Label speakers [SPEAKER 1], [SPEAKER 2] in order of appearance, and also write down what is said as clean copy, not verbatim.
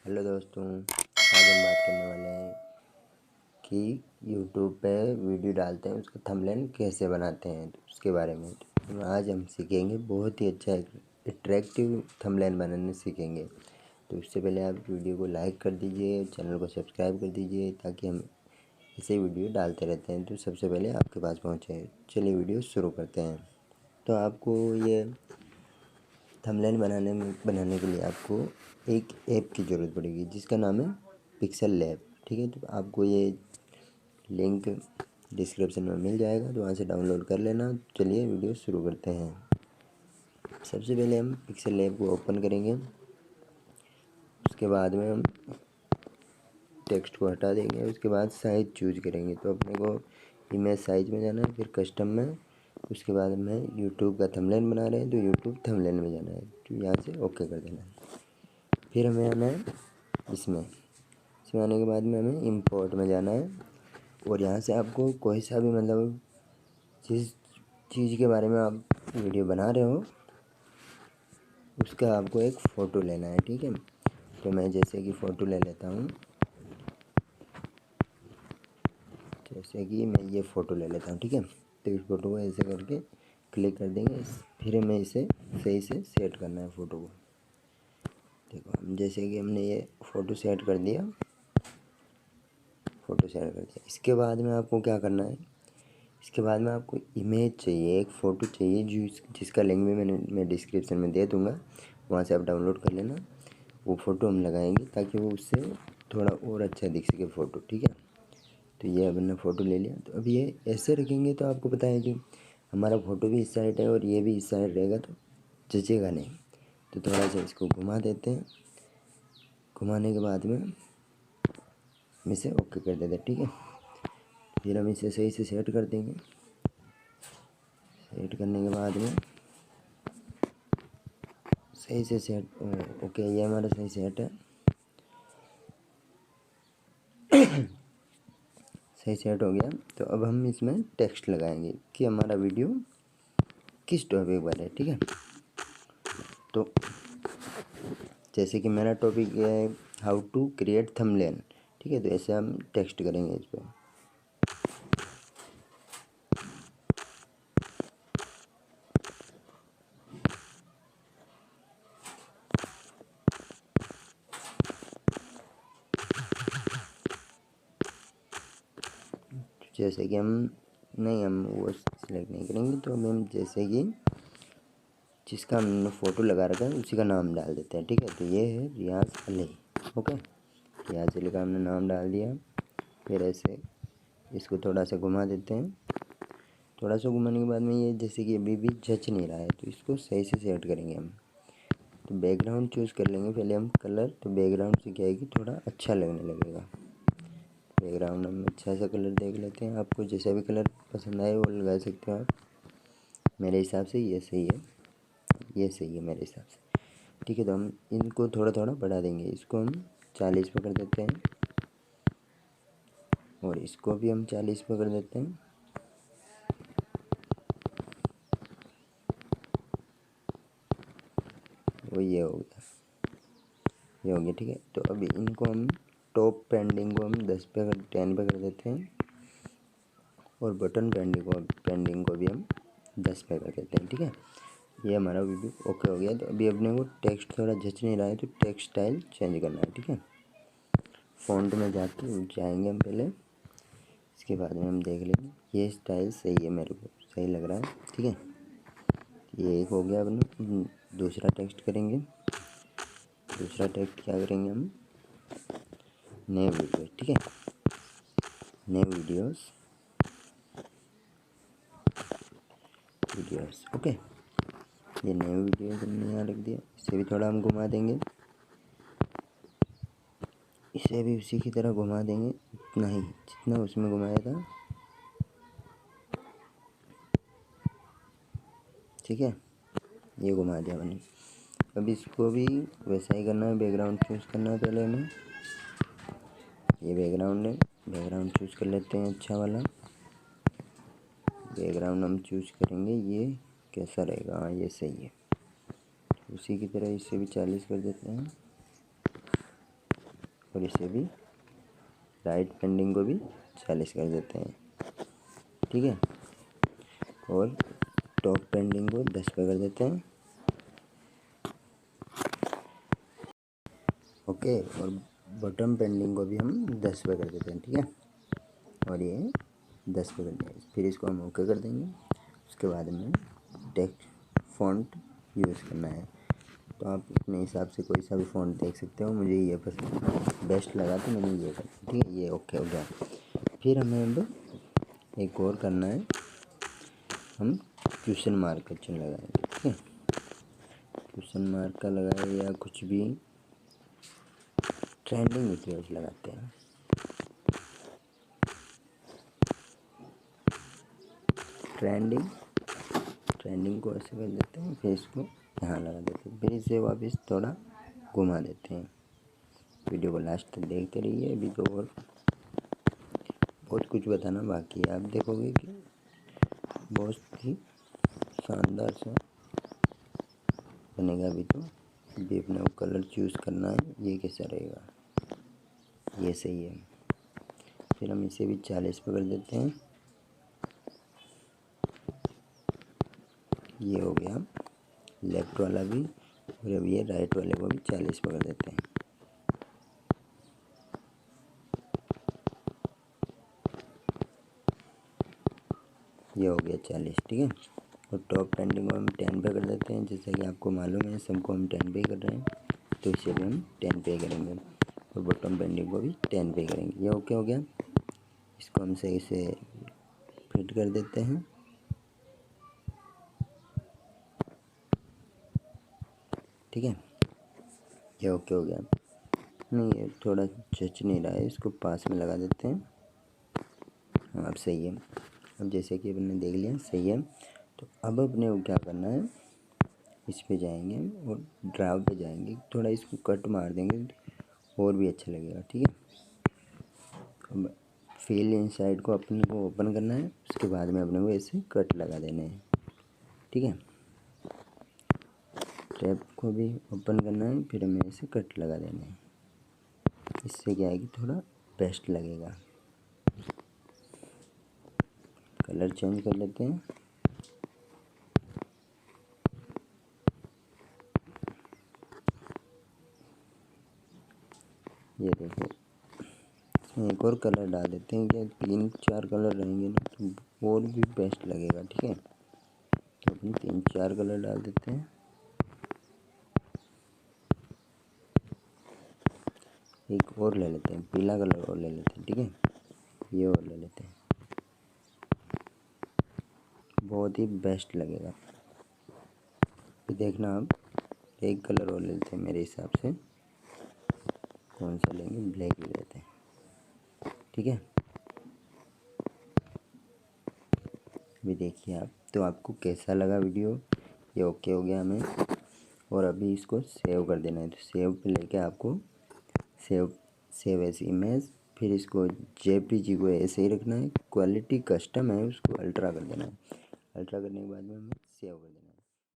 [SPEAKER 1] Hello दोस्तों, आज हम बात करने वाले हैं कि यूट्यूब पे वीडियो डालते हैं उसका थंबनेल कैसे बनाते हैं, तो उसके बारे में तो आज हम सीखेंगे। बहुत ही अच्छा अट्रैक्टिव थंबनेल बनाने सीखेंगे। तो उससे पहले आप वीडियो को लाइक कर दीजिए, चैनल को सब्सक्राइब कर दीजिए ताकि हम ऐसे वीडियो डालते रहते हैं तो सबसे पहले आपके पास पहुँचे। चलिए वीडियो शुरू करते हैं। तो आपको ये थंबनेल बनाने के लिए आपको एक ऐप की ज़रूरत पड़ेगी जिसका नाम है पिक्सल लैब। ठीक है, तो आपको ये लिंक डिस्क्रिप्शन में मिल जाएगा, तो वहाँ से डाउनलोड कर लेना। चलिए वीडियो शुरू करते हैं। सबसे पहले हम पिक्सल लैब को ओपन करेंगे। उसके बाद में हम टेक्स्ट को हटा देंगे। उसके बाद साइज़ चूज करेंगे, तो अपने को इमेज साइज में जाना है, फिर कस्टम में। उसके बाद में यूट्यूब का थंबनेल बना रहे हैं तो यूट्यूब थंबनेल में जाना है, तो यहाँ से ओके कर देना है। फिर हमें आना है इसमें आने के बाद में हमें इंपोर्ट में जाना है। और यहाँ से आपको कोई सा भी मतलब जिस चीज़ के बारे में आप वीडियो बना रहे हो उसका आपको एक फ़ोटो लेना है। ठीक है, तो मैं जैसे कि फ़ोटो ले लेता हूँ। जैसे कि मैं ये फ़ोटो ले लेता हूँ। ठीक है, तो इस फ़ोटो को ऐसे करके क्लिक कर देंगे। फिर हमें इसे सही से सेट करना है फ़ोटो को। देखो, जैसे कि हमने ये फ़ोटो सेट कर दिया, इसके बाद में आपको क्या करना है, इसके बाद में आपको इमेज चाहिए, एक फ़ोटो चाहिए जिसका लिंक भी मैं डिस्क्रिप्शन में दे दूँगा, वहाँ से आप डाउनलोड कर लेना। वो फ़ोटो हम लगाएंगे ताकि वो उससे थोड़ा और अच्छा दिख सके फ़ोटो। ठीक है, तो ये अब हमने फ़ोटो ले लिया। तो अब ये ऐसे रखेंगे तो आपको पता है कि हमारा फ़ोटो भी इस साइड है और ये भी इस साइड रहेगा तो जचेगा नहीं। तो थोड़ा सा इसको घुमा देते हैं। घुमाने के बाद में हम इसे ओके कर देते हैं। ठीक है, फिर हम इसे सही से सेट कर देंगे। सेट करने के बाद में सही से सेट ओके, ये हमारा सही सेट है। सही सेट हो गया। तो अब हम इसमें टेक्स्ट लगाएंगे कि हमारा वीडियो किस टॉपिक पर है। ठीक है, तो जैसे कि मेरा टॉपिक है हाउ टू क्रिएट थंबनेल। ठीक है, तो ऐसे हम टेक्स्ट करेंगे इस पर। जैसे कि हम वो सिलेक्ट नहीं करेंगे, तो हम जैसे कि जिसका हमने फ़ोटो लगा रखा है उसी का नाम डाल देते हैं। ठीक है, तो ये है रियाज अली। ओके, रियाज अली का हमने नाम डाल दिया। फिर ऐसे इसको थोड़ा सा घुमा देते हैं। थोड़ा सा घुमाने के बाद में ये जैसे कि अभी भी जच नहीं रहा है, तो इसको सही से सेट करेंगे हम। तो बैकग्राउंड चूज़ कर लेंगे पहले हम कलर। तो बैकग्राउंड से क्या है कि थोड़ा अच्छा लगने लगेगा। बैकग्राउंड हम अच्छा सा कलर देख लेते हैं। आपको जैसा भी कलर पसंद आए वो लगा सकते हो आप। मेरे हिसाब से ये सही है, ये सही है मेरे हिसाब से। ठीक है, तो हम इनको थोड़ा थोड़ा बढ़ा देंगे। इसको हम 40 पर कर देते हैं और इसको भी हम 40 पर कर देते हैं। वो ये हो गया, ये हो गया। ठीक है, तो अभी इनको हम टॉप पेंडिंग को हम 10 पे 10 पे कर देते हैं और बटन पेंडिंग को भी हम 10 पे कर देते हैं। ठीक है, ये हमारा वीडियो ओके हो गया। तो अभी अपने को टेक्स्ट थोड़ा जच नहीं रहा है तो टेक्स्ट स्टाइल चेंज करना है। ठीक है, फ़ॉन्ट में जाएंगे हम पहले। इसके बाद में हम देख लेंगे ये स्टाइल सही है, मेरे को सही लग रहा है। ठीक है, ये एक हो गया। अपने दूसरा टेक्स्ट करेंगे। दूसरा टेक्स्ट क्या करेंगे हम, नए वीडियो। ठीक है, नए वीडियोस ओके। ये नए वीडियोस हमने यहाँ रख दिया। इसे भी थोड़ा हम घुमा देंगे, इसे भी उसी की तरह घुमा देंगे, उतना ही जितना उसमें घुमाया था। ठीक है, ये घुमा दिया मैंने। अब इसको भी वैसा ही करना है। बैकग्राउंड चूज़ करना है पहले हमें। ये बैकग्राउंड है, बैकग्राउंड चूज़ कर लेते हैं अच्छा वाला। बैकग्राउंड हम चूज़ करेंगे, ये कैसा रहेगा। हाँ, ये सही है। उसी की तरह इसे भी 40 कर देते हैं। और इसे भी राइट पेंडिंग को भी 40 कर देते हैं, ठीक है। और टॉप पेंडिंग को 10 पे कर देते हैं, ओके। और बॉटम पेंडिंग को भी हम 10 पे कर देते हैं, ठीक है। और ये 10 पे कर देंगे, फिर इसको हम ओके कर देंगे। उसके बाद में टेक्स्ट फॉन्ट यूज़ करना है, तो आप अपने हिसाब से कोई सा भी फ़ॉन्ट देख सकते हो। मुझे ये पसंद बेस्ट लगा तो मैंने ये कर, ठीक है। ये ओके हो गया। फिर हमें अब एक और करना है, हम क्वेश्चन मार्क का चिन्ह लगाएंगे, ठीक है। क्वेश्चन मार्क का लगाए या कुछ भी ट्रेंडिंग कीवर्ड लगाते हैं। ट्रेंडिंग को ऐसे कर देते हैं, फिर इसको यहाँ लगा देते हैं, फिर इसे वापस थोड़ा घुमा देते हैं। वीडियो को लास्ट तक देखते रहिए, अभी तो और बहुत कुछ बताना बाकी है। आप देखोगे कि बहुत ही शानदार सा बनेगा। अभी अपने को कलर चूज़ करना है, ये कैसा रहेगा, ये सही है। फिर हम इसे भी 40 पे कर देते हैं, ये हो गया लेफ्ट वाला भी। और अब ये राइट वाले को भी 40 पे कर देते हैं, ये हो गया 40, ठीक है। और टॉप पेंडिंग को हम 10 पे कर देते हैं, जैसा कि आपको मालूम है सबको हम 10 पे कर रहे हैं, तो इसे भी हम 10 पे करेंगे। और बॉटम पेंडिंग को भी 10 पे करेंगे, ये ओके हो गया। इसको हम सही से फिट कर देते हैं, ठीक है। ये ओके हो गया। नहीं, ये थोड़ा जच नहीं रहा है, इसको पास में लगा देते हैं। हाँ, अब सही है। अब जैसे कि अपने देख लिया सही है, तो अब अपने को क्या करना है, इस पे जाएंगे और ड्राव पे जाएंगे, थोड़ा इसको कट मार देंगे और भी अच्छा लगेगा, ठीक है। अब फिल इनसाइड को अपने को ओपन करना है, उसके बाद में अपने को ऐसे कट लगा देने हैं, ठीक है। टैब को भी ओपन करना है, फिर हमें ऐसे कट लगा देने हैं। इससे क्या है कि थोड़ा बेस्ट लगेगा। कलर चेंज कर लेते हैं, ये देखो। इसमें एक और कलर डाल देते हैं, क्या 3-4 कलर रहेंगे ना तो और भी बेस्ट लगेगा, ठीक है। तो अपन 3-4 कलर डाल देते हैं। एक और ले लेते हैं, पीला कलर और ले लेते हैं, ठीक है। ये और ले लेते हैं, बहुत ही बेस्ट लगेगा। फिर देखना आप, एक कलर और ले लेते हैं, मेरे हिसाब से कौन सा लेंगे, ब्लैक ले लेते हैं, ठीक है। अभी देखिए आप, तो आपको कैसा लगा वीडियो, ये ओके हो गया हमें। और अभी इसको सेव कर देना है, तो सेव पे लेके आपको सेव एज इमेज, फिर इसको जेपीजी को ऐसे ही रखना है। क्वालिटी कस्टम है, उसको अल्ट्रा कर देना है। अल्ट्रा करने के बाद में हमें सेव कर देना है।